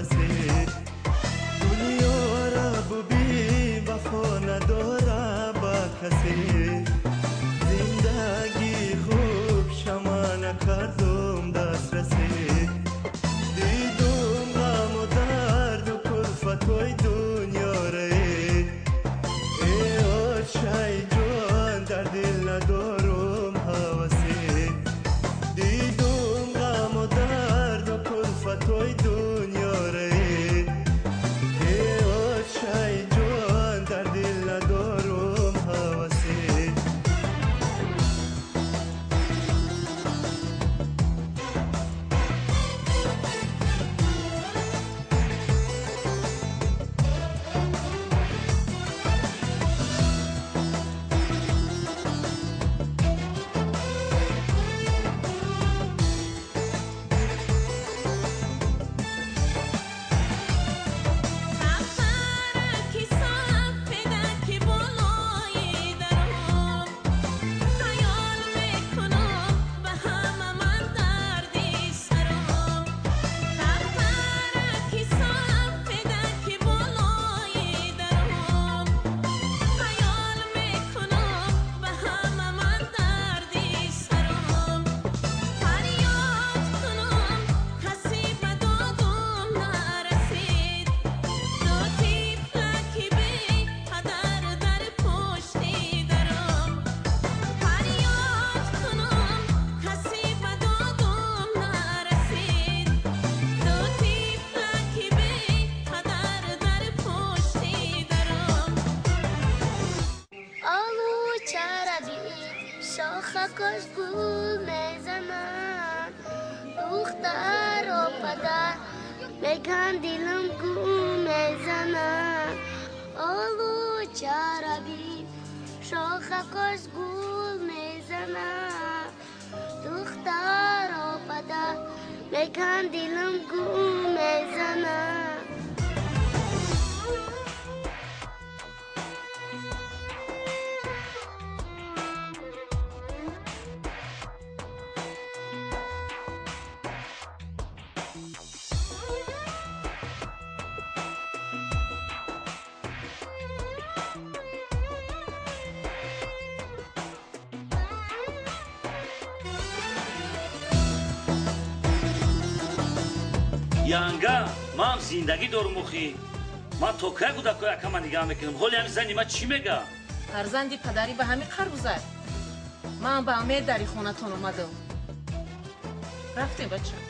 هوسی دنیا را ببین وفا نداره با کسی زندگی خوب شما نکردم دسترسی دیدم غم و درد و کلفتای دنیا ری ای آشای جان در دل ندارم هوسی دیدم غم و درد و کلفتای دنیا ری ای آشای جان در دل ندارم هوسی شاخکش گل میزنن دختر و پدر میگن دلم گل میزنن آلو چربی شاخکش گل میزنن دختر و پدر میگن دلم گل میزنن янга ман зиндагӣ дорум охи ман то кай кӯдакҳои акама нигоҳ мекунам ҳоли ҳамин зани ман чӣ мега фарзанди падарӣ ба ҳамин қар гузар ман ба амед дари хонатон омадам рафтем бача